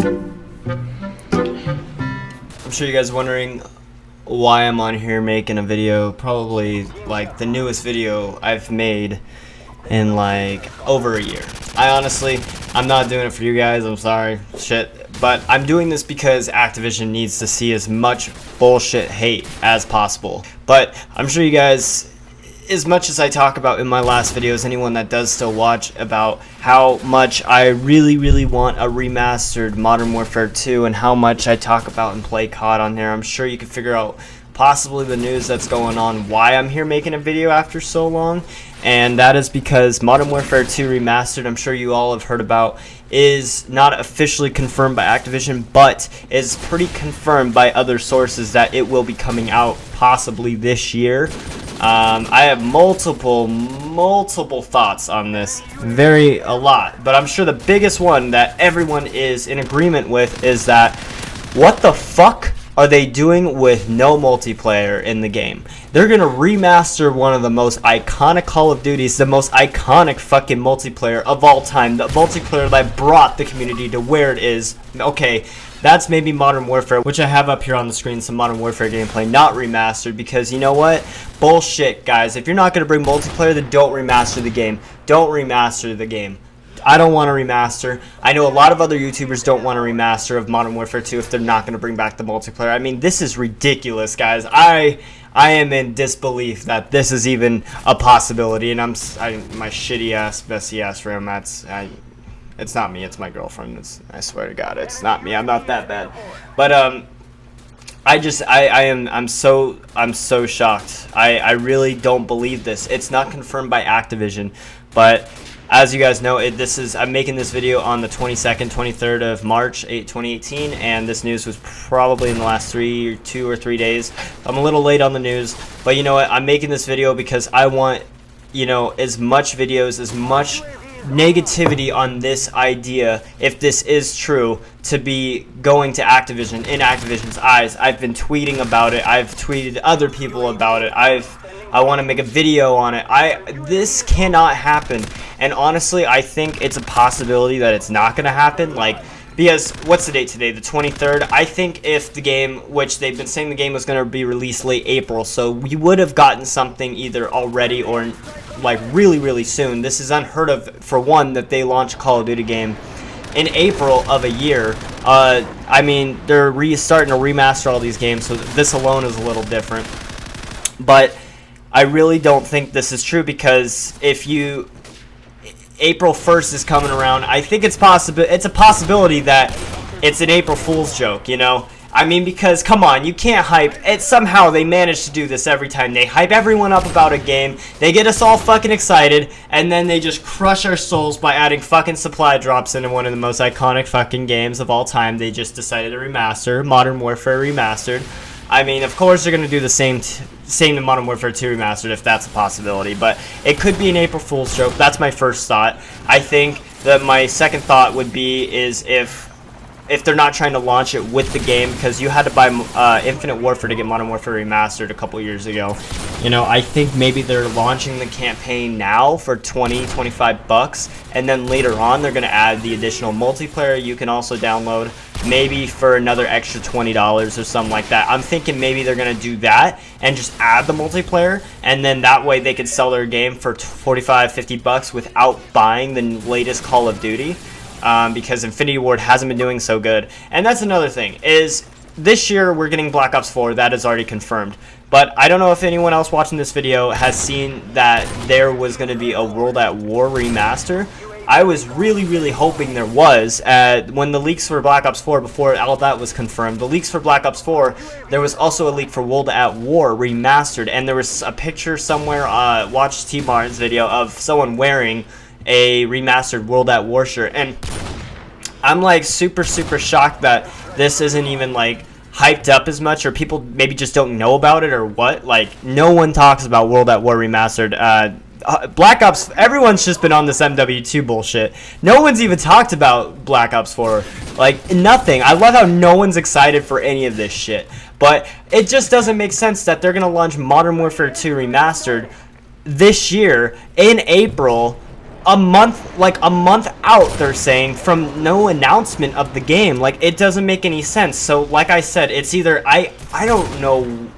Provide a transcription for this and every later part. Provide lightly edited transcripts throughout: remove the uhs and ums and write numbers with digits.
I'm sure you guys are wondering why I'm on here making a video, probably like the newest video I've made in like over a year. I'm not doing it for you guys, I'm sorry, shit, but I'm doing this because Activision needs to see as much bullshit hate as possible. But I'm sure you guys, as much as I talk about in my last videos, anyone that does still watch, about how much I really want a remastered Modern Warfare 2 and how much I talk about and play COD on there, I'm sure you can figure out possibly the news that's going on, why I'm here making a video after so long. And that is because Modern Warfare 2 Remastered, I'm sure you all have heard about, is not officially confirmed by Activision, but is pretty confirmed by other sources that it will be coming out possibly this year. I have multiple thoughts on this, a lot, but I'm sure the biggest one that everyone is in agreement with is that, what the fuck are they doing with no multiplayer in the game? They're gonna remaster one of the most iconic Call of Duties, the most iconic fucking multiplayer of all time, the multiplayer that brought the community to where it is. Okay, that's maybe Modern Warfare, which I have up here on the screen, some Modern Warfare gameplay, not remastered, because you know what? Bullshit, guys. If you're not gonna bring multiplayer, then don't remaster the game. Don't remaster the game. I don't want to remaster. I know a lot of other YouTubers don't want to remaster of Modern Warfare 2 if they're not going to bring back the multiplayer. I mean, this is ridiculous, guys. I am in disbelief that this is even a possibility, and my shitty ass, messy ass room. It's not me. It's my girlfriend. I swear to God, it's not me. I'm not that bad. But I'm so shocked. I really don't believe this. It's not confirmed by Activision, but as you guys know, I'm making this video on the 23rd of March, 2018, and this news was probably in the last 2 or 3 days. I'm a little late on the news, but you know what? I'm making this video because I want, as much videos, as much negativity on this idea, if this is true, to be going to Activision, in Activision's eyes. I've been tweeting about it. I've tweeted other people about it. I want to make a video on it. This cannot happen. And honestly, I think it's a possibility that it's not going to happen. Because what's the date today? The 23rd. I think if the game, which they've been saying the game was going to be released late April, so we would have gotten something either already or really soon. This is unheard of, for one, that they launch a Call of Duty game in April of a year. I mean, they're starting to remaster all these games, so this alone is a little different. But I really don't think this is true, because April 1st is coming around, I think it's a possibility that it's an April Fool's joke, I mean, because, come on, you can't hype it. Somehow they manage to do this every time. They hype everyone up about a game, they get us all fucking excited, and then they just crush our souls by adding fucking supply drops into one of the most iconic fucking games of all time. They just decided to remaster, Modern Warfare Remastered. I mean, of course they're going to do the same to Modern Warfare 2 Remastered, if that's a possibility, but it could be an April Fool's joke. That's my first thought. I think that my second thought would be is if they're not trying to launch it with the game, because you had to buy Infinite Warfare to get Modern Warfare Remastered a couple years ago. I think maybe they're launching the campaign now for $20-25, and then later on they're going to add the additional multiplayer you can also download, maybe for another extra $20 or something like that. I'm thinking maybe they're going to do that and just add the multiplayer, and then that way they could sell their game for $45-50 without buying the latest Call of Duty. Because Infinity Ward hasn't been doing so good. And that's another thing, is this year we're getting Black Ops 4, that is already confirmed. But I don't know if anyone else watching this video has seen that there was going to be a World at War remaster. I was really hoping there was. When the leaks for Black Ops 4, before all that was confirmed, the leaks for Black Ops 4, there was also a leak for World at War remastered, and there was a picture somewhere, watch T Martin's video, of someone wearing a remastered World at War shirt, and I'm super shocked that this isn't even hyped up as much, or people maybe just don't know about it, or what. No one talks about World at War Remastered. Black Ops, everyone's just been on this MW2 bullshit. No one's even talked about Black Ops 4. Nothing. I love how no one's excited for any of this shit, but it just doesn't make sense that they're gonna launch Modern Warfare 2 Remastered this year in April a month out, they're saying, from no announcement of the game. Like, it doesn't make any sense. So like I said, it's either I don't know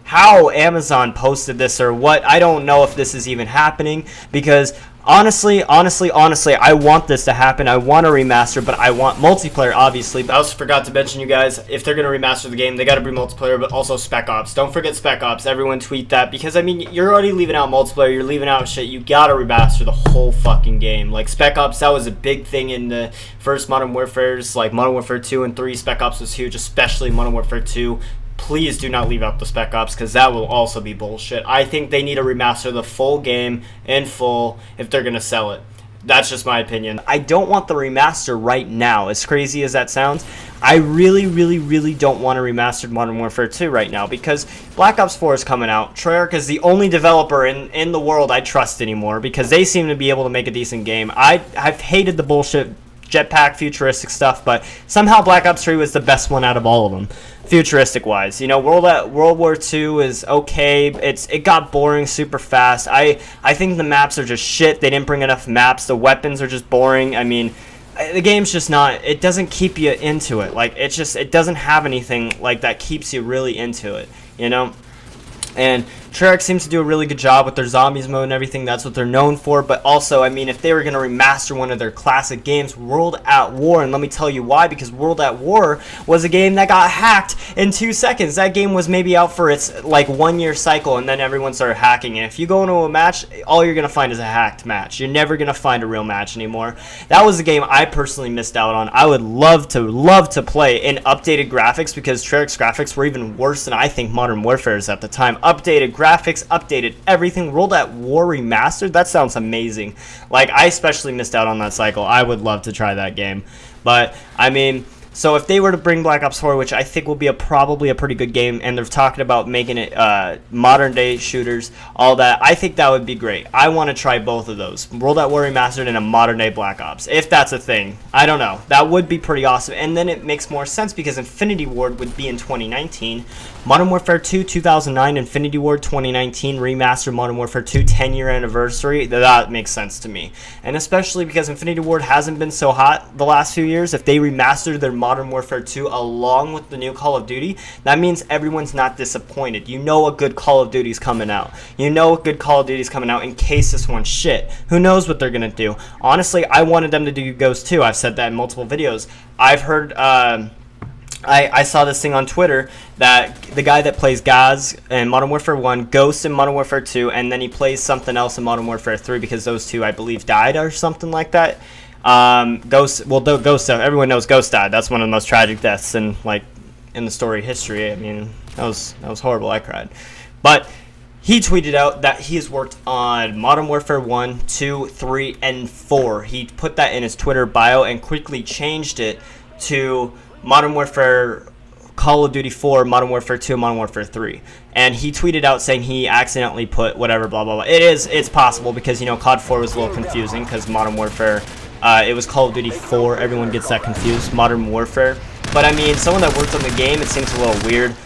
how Amazon posted this or what. I don't know if this is even happening, because honestly, I want this to happen. I want a remaster, but I want multiplayer, obviously. I also forgot to mention, you guys, if they're going to remaster the game, they got to bring multiplayer, but also Spec Ops. Don't forget Spec Ops. Everyone tweet that, because, I mean, you're already leaving out multiplayer. You're leaving out shit. You got to remaster the whole fucking game. Like, Spec Ops, that was a big thing in the first Modern Warfares. Like, Modern Warfare 2 and 3, Spec Ops was huge, especially Modern Warfare 2. Please do not leave out the Spec Ops, because that will also be bullshit. I think they need to remaster the full game in full if they're going to sell it. That's just my opinion. I don't want the remaster right now, as crazy as that sounds. I really don't want a remastered Modern Warfare 2 right now, because Black Ops 4 is coming out. Treyarch is the only developer in the world I trust anymore, because they seem to be able to make a decent game. I've hated the bullshit jetpack futuristic stuff, but somehow Black Ops 3 was the best one out of all of them, futuristic wise. You know, World War II is okay. It got boring super fast. I think the maps are just shit. They didn't bring enough maps. The weapons are just boring. I mean, the game's just not, it doesn't keep you into it. Like, it doesn't have anything like that keeps you really into it, you know? And Treyarch seems to do a really good job with their zombies mode and everything. That's what they're known for. But also, I mean, if they were going to remaster one of their classic games, World at War, and let me tell you why, because World at War was a game that got hacked in 2 seconds. That game was maybe out for its, like, 1-year cycle, and then everyone started hacking. And if you go into a match, all you're going to find is a hacked match. You're never going to find a real match anymore. That was a game I personally missed out on. I would love to play in updated graphics, because Treyarch's graphics were even worse than I think Modern Warfare's at the time. Updated graphics, updated everything. World at War remastered, that sounds amazing. Like, I especially missed out on that cycle. I would love to try that game. But I mean, so if they were to bring Black Ops 4, which I think will be probably a pretty good game, and they're talking about making it modern day shooters, all that, I think that would be great. I want to try both of those, World at War remastered and a modern day Black Ops, if that's a thing. I don't know, that would be pretty awesome. And then it makes more sense, because Infinity Ward would be in 2019, Modern Warfare 2 2009, Infinity Ward 2019, remastered Modern Warfare 2 10-year anniversary. That makes sense to me. And especially because Infinity Ward hasn't been so hot the last few years, if they remastered their Modern Warfare 2 along with the new Call of Duty, that means everyone's not disappointed. You know a good Call of Duty's coming out. You know a good Call of Duty's coming out in case this one's shit. Who knows what they're going to do? Honestly, I wanted them to do Ghost 2. I've said that in multiple videos. I've heard... I saw this thing on Twitter that the guy that plays Gaz in Modern Warfare 1, Ghost in Modern Warfare 2, and then he plays something else in Modern Warfare 3, because those two, I believe, died or something like that. Ghost, everyone knows Ghost died. That's one of the most tragic deaths in the story history. I mean, that was horrible. I cried. But he tweeted out that he has worked on Modern Warfare 1, 2, 3, and 4. He put that in his Twitter bio and quickly changed it to Modern Warfare, Call of Duty 4, Modern Warfare 2, Modern Warfare 3. And he tweeted out saying he accidentally put whatever, blah, blah, blah. It's possible, because, you know, COD 4 was a little confusing, because Modern Warfare, it was Call of Duty 4. Everyone gets that confused, Modern Warfare. But, I mean, someone that worked on the game, it seems a little weird.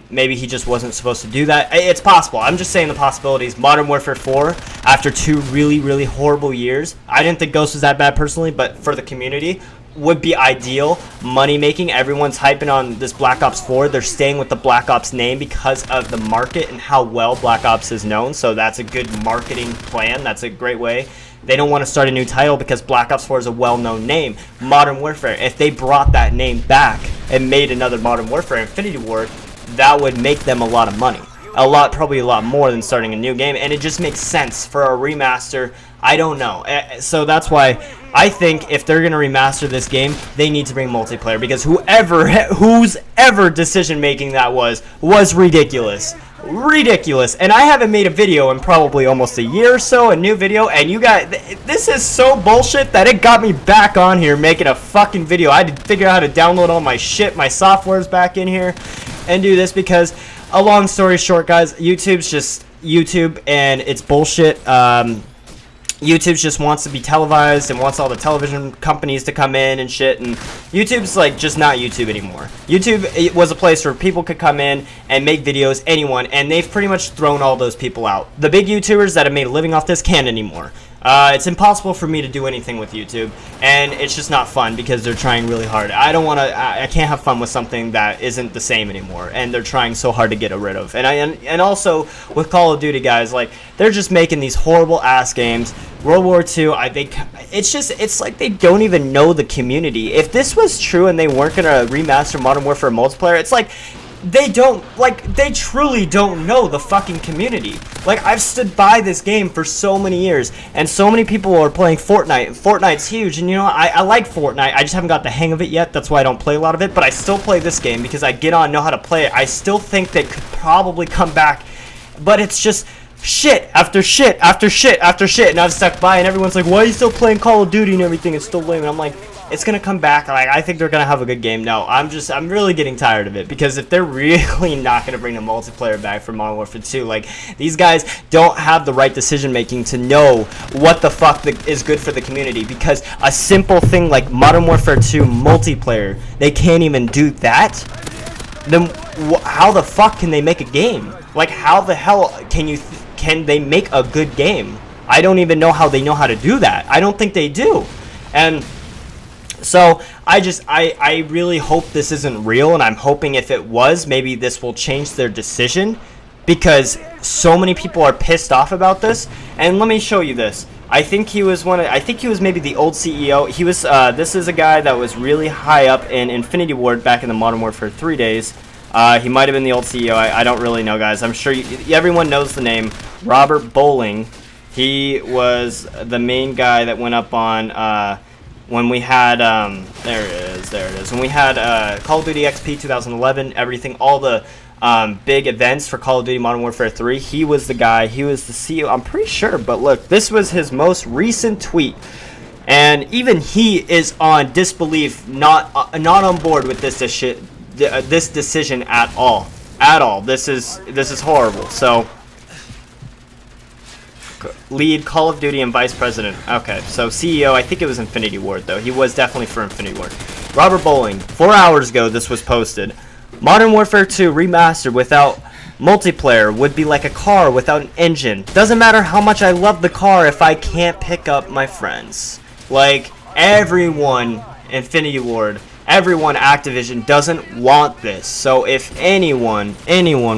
Maybe he just wasn't supposed to do that. It's possible. I'm just saying the possibilities. Modern Warfare 4, after 2 really horrible years, I didn't think Ghost was that bad personally, but for the community, would be ideal. Money making, everyone's hyping on this Black Ops 4. They're staying with the Black Ops name because of the market and how well Black Ops is known, so that's a good marketing plan. That's a great way. They don't want to start a new title because Black Ops 4 is a well-known name. Modern Warfare, if they brought that name back and made another Modern Warfare Infinity Ward, that would make them a lot of money. Probably a lot more than starting a new game, and it just makes sense for a remaster. I don't know. So that's why I think if they're going to remaster this game, they need to bring multiplayer, because whose ever decision making that was ridiculous. Ridiculous. And I haven't made a video in probably almost a year or so, a new video, and you guys, this is so bullshit that it got me back on here making a fucking video. I had to figure out how to download all my shit, my software's back in here, and do this, because a long story short, guys, YouTube's just YouTube, and it's bullshit. YouTube just wants to be televised and wants all the television companies to come in and shit, and YouTube's like just not YouTube anymore. YouTube, it was a place where people could come in and make videos, anyone, and they've pretty much thrown all those people out. The big YouTubers that have made a living off this can't anymore. It's impossible for me to do anything with YouTube, and it's just not fun because they're trying really hard. I can't have fun with something that isn't the same anymore, and they're trying so hard to get it rid of. And also with Call of Duty, guys, like, they're just making these horrible ass games. World War II, it's like they don't even know the community. If this was true and they weren't gonna remaster Modern Warfare multiplayer, it's like they truly don't know the fucking community. Like, I've stood by this game for so many years, and so many people are playing Fortnite, and Fortnite's huge, and you know, I like Fortnite, I just haven't got the hang of it yet, that's why I don't play a lot of it, but I still play this game because I get on, know how to play it. I still think they could probably come back, but it's just shit after shit after shit after shit, and I've stuck by, and everyone's like, why are you still playing Call of Duty and everything? It's still lame. And I'm like, it's gonna come back. Like, I think they're gonna have a good game. No, I'm really getting tired of it, because if they're really not gonna bring the multiplayer back for Modern Warfare 2, like, these guys don't have the right decision making to know what the fuck is good for the community, because a simple thing like Modern Warfare 2 multiplayer, they can't even do that. Then how the fuck can they make a game? Like, how the hell can they make a good game? I don't even know how they know how to do that. I don't think they do. And so I really hope this isn't real, and I'm hoping if it was, maybe this will change their decision, because so many people are pissed off about this. And let me show you this. I think he was maybe the old CEO. He was this is a guy that was really high up in Infinity Ward back in the Modern Warfare 3 days. He might have been the old CEO. I don't really know, guys. I'm sure everyone knows the name Robert Bowling. He was the main guy that went up on when we had there it is. When we had Call of Duty XP 2011, everything, all the big events for Call of Duty Modern Warfare 3, he was the guy. He was the CEO, I'm pretty sure. But look, this was his most recent tweet, and even he is on disbelief, not on board with this decision at all. This is horrible. So, lead Call of Duty and vice president. Okay, so CEO, I think it was Infinity Ward, though. He was definitely for Infinity Ward. Robert Bowling, 4 hours ago this was posted. Modern Warfare 2 remastered without multiplayer would be like a car without an engine. Doesn't matter how much I love the car if I can't pick up my friends. Like, everyone, Infinity Ward, everyone, Activision, doesn't want this. So if anyone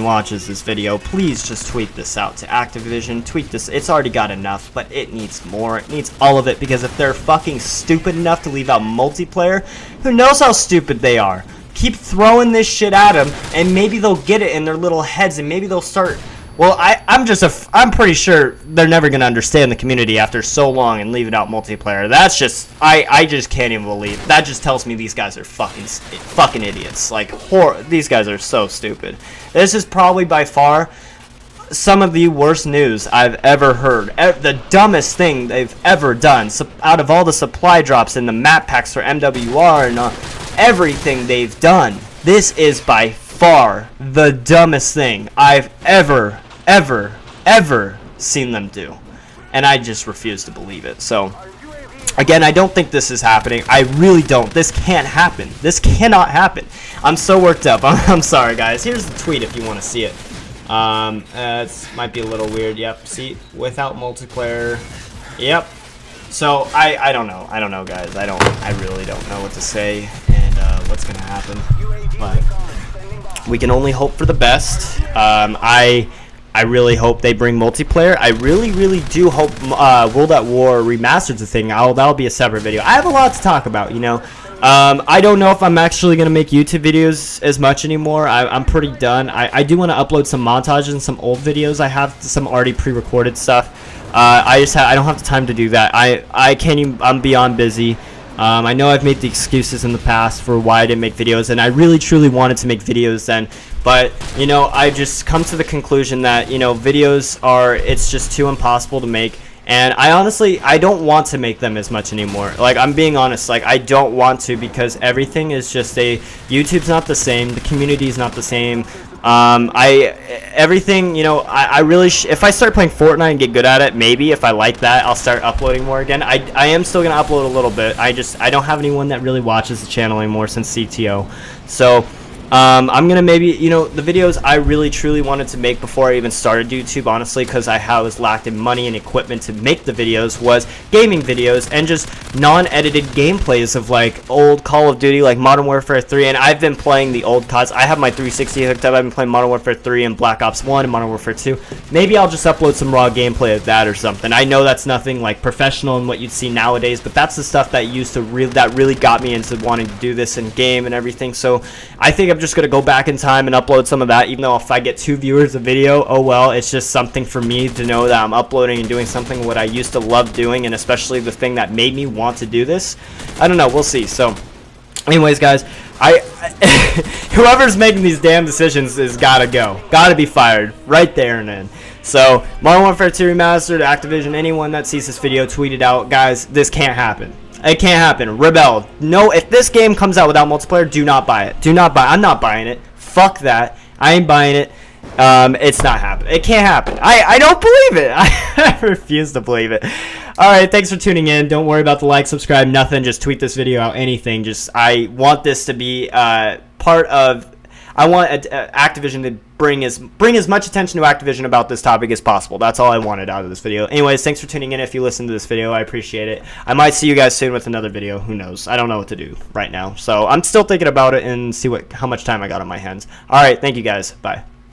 watches this video, please just tweet this out to Activision. Tweet this. It's already got enough, but it needs more. It needs all of it, because if they're fucking stupid enough to leave out multiplayer, who knows how stupid they are? Keep throwing this shit at them, and maybe they'll get it in their little heads, and maybe they'll start. Well, I'm pretty sure they're never gonna understand the community after so long and leaving out multiplayer. That's just, I just can't even believe. That just tells me these guys are fucking idiots. Like, these guys are so stupid. This is probably by far some of the worst news I've ever heard. The dumbest thing they've ever done. So, out of all the supply drops and the map packs for MW2R and everything they've done, this is by far the dumbest thing I've ever seen them do, and I just refuse to believe it. So again, I don't think this is happening. I really don't. This can't happen. This cannot happen. I'm so worked up. I'm sorry, guys. Here's the tweet if you want to see it. It might be a little weird. Yep, see, without multiplayer. Yep. So I don't know, guys. I really don't know what to say and what's gonna happen, but we can only hope for the best. I really hope they bring multiplayer. I really do hope World at War Remastered's a thing. That'll be a separate video. I have a lot to talk about, you know. I don't know if I'm actually going to make YouTube videos as much anymore. I'm pretty done. I do want to upload some montages and some old videos. I have some already pre-recorded stuff. I don't have the time to do that. I can't even, I'm beyond busy. I know I've made the excuses in the past for why I didn't make videos, and I really truly wanted to make videos then, but you know, I just come to the conclusion that, you know, videos it's just too impossible to make, and I don't want to make them as much anymore. Like, I'm being honest, like, I don't want to, because everything is just YouTube's not the same, the community is not the same. Everything, you know, I really, if I start playing Fortnite and get good at it, maybe if I like that, I'll start uploading more again. I am still going to upload a little bit. I don't have anyone that really watches the channel anymore since CTO. So, I'm gonna maybe, you know, the videos I really truly wanted to make before I even started YouTube, honestly, because I was lacked in money and equipment to make the videos, was gaming videos and just non-edited gameplays of like old Call of Duty, like Modern Warfare 3. And I've been playing the old CODs. I have my 360 hooked up. I've been playing Modern Warfare 3 and Black Ops 1 and Modern Warfare 2. Maybe I'll just upload some raw gameplay of that or something. I know that's nothing like professional and what you'd see nowadays, but that's the stuff that really got me into wanting to do this in game and everything. So I think I'm just gonna go back in time and upload some of that, even though if I get 2 viewers a video, oh well, it's just something for me to know that I'm uploading and doing something what I used to love doing, and especially the thing that made me want to do this. I don't know, we'll see. So anyways, guys, whoever's making these damn decisions is gotta be fired right there and then. So Modern Warfare 2 Remastered, Activision, anyone that sees this video, tweet it out. Guys, this can't happen. It can't happen. Rebel. No, if this game comes out without multiplayer, do not buy it. Do not buy. I'm not buying it. Fuck that. I ain't buying it. It's not happening. It can't happen. I don't believe it. I refuse to believe it. Alright, thanks for tuning in. Don't worry about the like, subscribe, nothing. Just tweet this video out, anything. Just, I want this to be part of... I want Activision to bring as much attention to Activision about this topic as possible. That's all I wanted out of this video. Anyways, thanks for tuning in. If you listened to this video, I appreciate it. I might see you guys soon with another video. Who knows? I don't know what to do right now. So I'm still thinking about it and see how much time I got on my hands. Alright, thank you guys. Bye.